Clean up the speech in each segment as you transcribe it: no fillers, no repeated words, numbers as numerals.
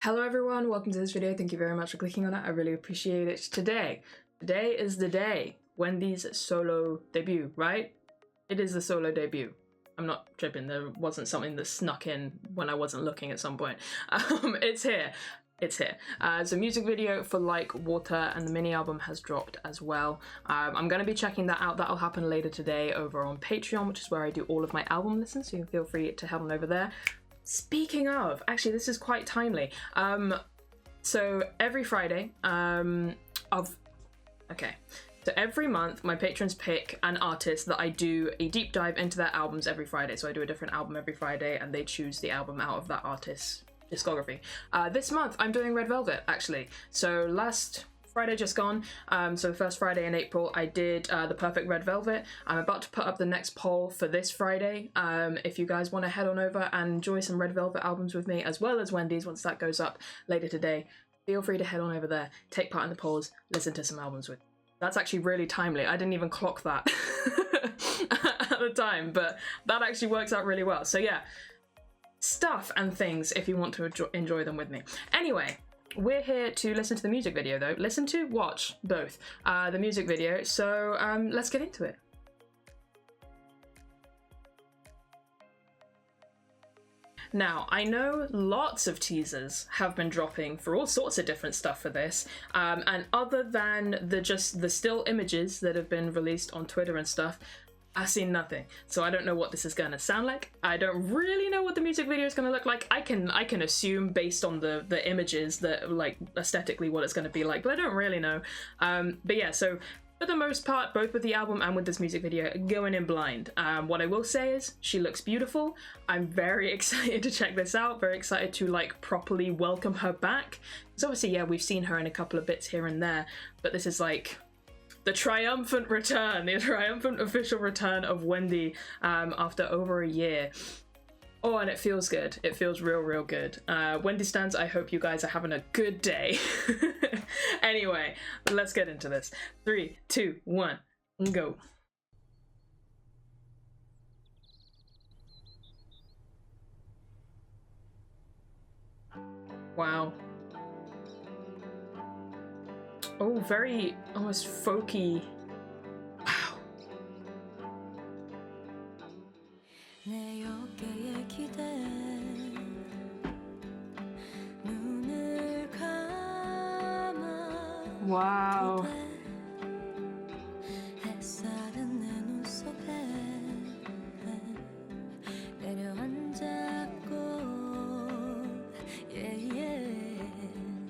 Hello everyone, welcome to this video. Thank you very much for clicking on it. I really appreciate it. Today is the day, Wendy's solo debut, right? It is the solo debut. I'm not tripping, there wasn't something that snuck in when I wasn't looking at some point. It's here. It's here. It's a music video for Like Water, and the mini album has dropped as well. I'm going to be checking that out. That'll happen later today over on Patreon, which is where I do all of my album listens, so you can feel free to head on over there. Speaking of, actually this is quite timely. So every Friday, so every month my patrons pick an artist that I do a deep dive into their albums every Friday. So I do a different album every Friday and they choose the album out of that artist's discography. This month I'm doing Red Velvet, actually. So last Friday just gone, so the first Friday in April, I did The Perfect Red Velvet. I'm about to put up the next poll for this Friday. If you guys want to head on over and enjoy some Red Velvet albums with me, as well as Wendy's once that goes up later today, feel free to head on over there, take part in the polls, listen to some albums with me. That's actually really timely. I didn't even clock that at the time, but that actually works out really well. So yeah, stuff and things if you want to enjoy them with me. Anyway, we're here to listen to the music video though. Watch both the music video. So let's get into it. Now, I know lots of teasers have been dropping for all sorts of different stuff for this, and other than the still images that have been released on Twitter and stuff, I've seen nothing, so I don't know what this is gonna sound like. I don't really know what the music video is gonna look like. I can assume based on the images that, like, aesthetically what it's gonna be like, but I don't really know. But yeah, so for the most part, both with the album and with this music video, going in blind. What I will say is she looks beautiful. I'm very excited to check this out. Very excited to like properly welcome her back. Because obviously, yeah, we've seen her in a couple of bits here and there, but this is like the triumphant return, the triumphant official return of Wendy after over a year. Oh, and it feels good. It feels real good. Wendy stands, I hope you guys are having a good day. Anyway, let's get into this. 3, 2, 1, go. Wow. Oh, very almost folky. Wow. Wow.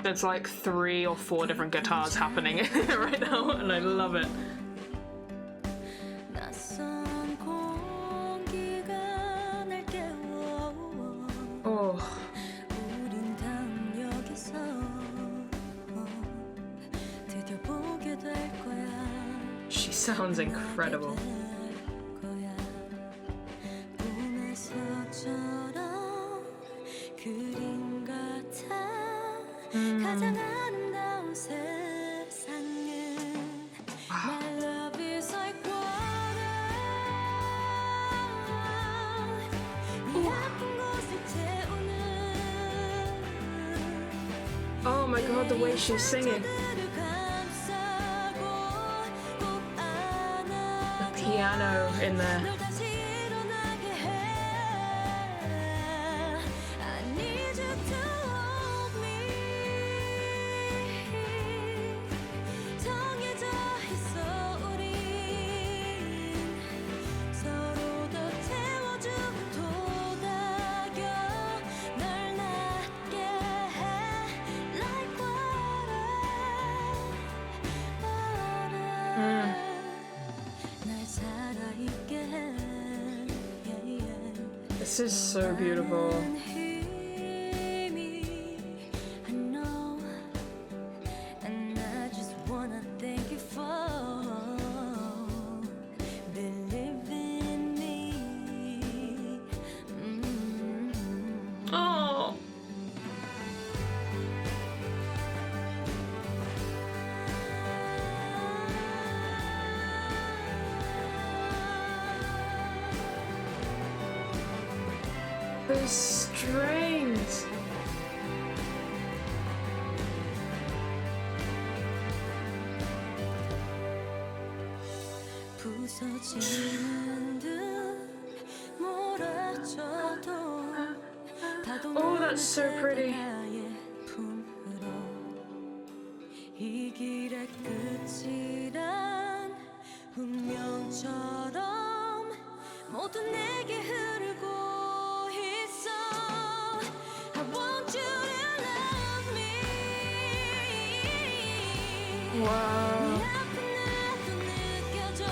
There's like 3 or 4 different guitars happening right now, and I love it. Oh. She sounds incredible. Oh my god, the way she's singing. The piano in there. This is so beautiful. Oh. Those strings. Oh, that's so pretty. 이 길의 끝이란 운명처럼 모두 내게 흐르고 있어. I want you to love me. Wow. 네 앞에 나도 느껴져.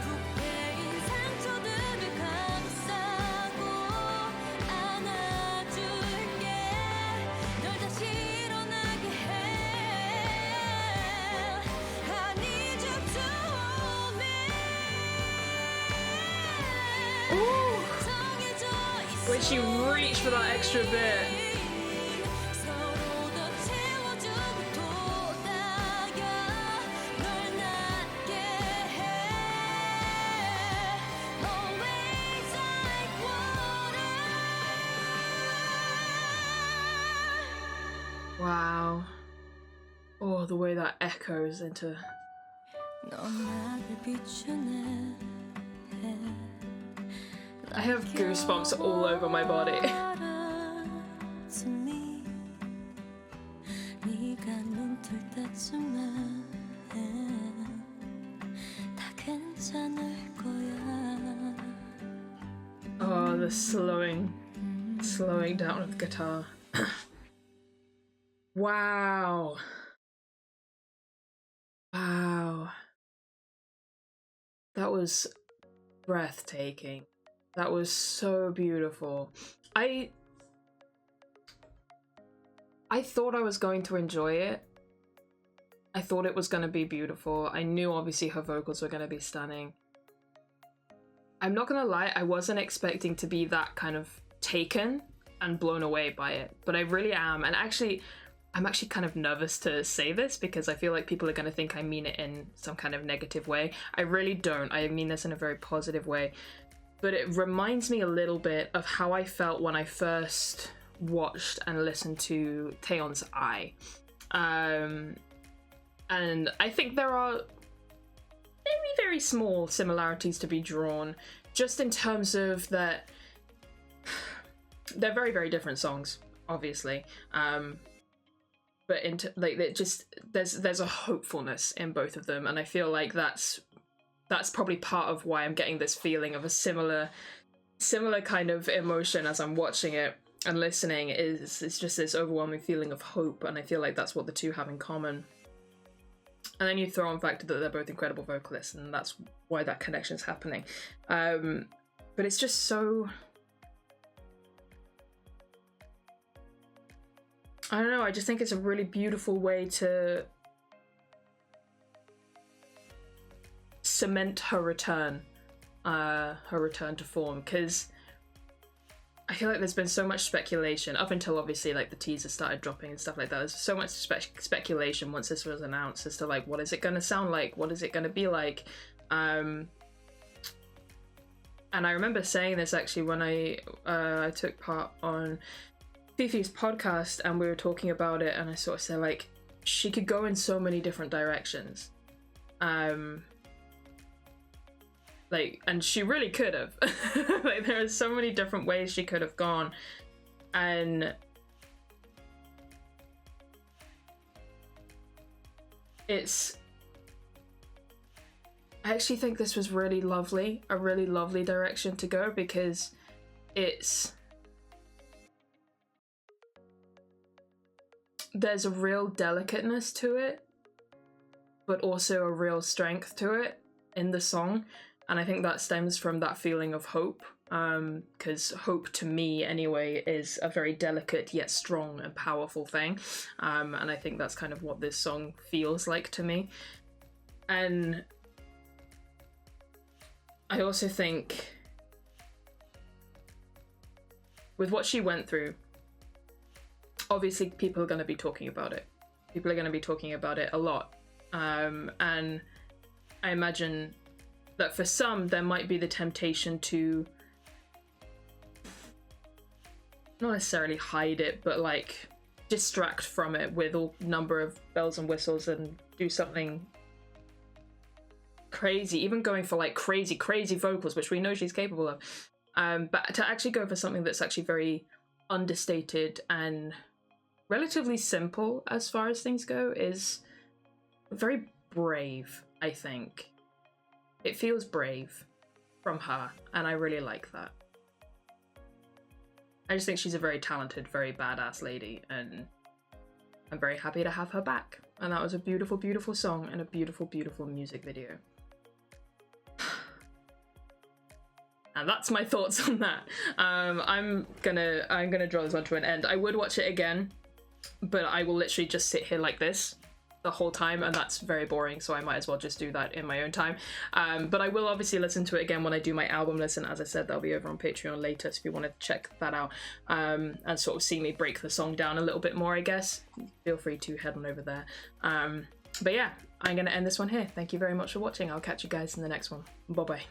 부패인 상처들을 감싸고 안아줄게. 널 다시 일어나게 해. I need you to hold me. 정해져 있어. When she reached for that extra bit. 서로 더 채워주고 돋아요. 널 낫게 해. Always like water. Wow. Oh, the way that echoes into. 넌 나를 비추네. I have goosebumps all over my body. To me. 네가 눈뜰 때쯤에 다 괜찮을 거야. Oh, the slowing down of the guitar. Wow. Wow. That was breathtaking. That was so beautiful. I thought I was going to enjoy it. I thought it was going to be beautiful. I knew obviously her vocals were going to be stunning. I'm not going to lie, I wasn't expecting to be that kind of taken and blown away by it, but I really am. And actually, I'm actually kind of nervous to say this because I feel like people are going to think I mean it in some kind of negative way. I really don't. I mean this in a very positive way. But it reminds me a little bit of how I felt when I first watched and listened to Taeyeon's Eye. And I think there are very, very small similarities to be drawn, just in terms of that they're very, very different songs, obviously. But into like it just there's a hopefulness in both of them, and I feel like that's probably part of why I'm getting this feeling of a similar kind of emotion as I'm watching it and listening. It's just this overwhelming feeling of hope, and I feel like that's what the two have in common. And then you throw on the fact that they're both incredible vocalists, and that's why that connection's happening. But it's just so, I don't know, I just think it's a really beautiful way to cement her return to form, because I feel like there's been so much speculation up until obviously like the teaser started dropping and stuff like that. There's so much speculation once this was announced as to like, what is it going to sound like? What is it going to be like? And I remember saying this actually when I took part on Fifi's podcast and we were talking about it, and I sort of said like, she could go in so many different directions. Like, and she really could have. Like, there are so many different ways she could have gone. And I actually think this was really lovely, a really lovely direction to go, because there's a real delicateness to it, but also a real strength to it in the song. And I think that stems from that feeling of hope, because hope to me anyway is a very delicate yet strong and powerful thing. And I think that's kind of what this song feels like to me. And I also think with what she went through, obviously people are going to be talking about it. People are going to be talking about it a lot. And I imagine that for some, there might be the temptation to not necessarily hide it, but like distract from it with a number of bells and whistles and do something crazy, even going for like crazy vocals, which we know she's capable of. But to actually go for something that's actually very understated and relatively simple as far as things go is very brave, I think. It feels brave from her, and I really like that. I just think she's a very talented, very badass lady, and I'm very happy to have her back. And that was a beautiful, beautiful song and a beautiful, beautiful music video. And that's my thoughts on that. I'm gonna draw this one to an end. I would watch it again, but I will literally just sit here like this the whole time, and that's very boring, so I might as well just do that in my own time. But I will obviously listen to it again when I do my album listen. As I said, that'll be over on Patreon later, so if you want to check that out and sort of see me break the song down a little bit more, I guess, feel free to head on over there. But yeah, I'm gonna end this one here. Thank you very much for watching. I'll catch you guys in the next one. Bye bye.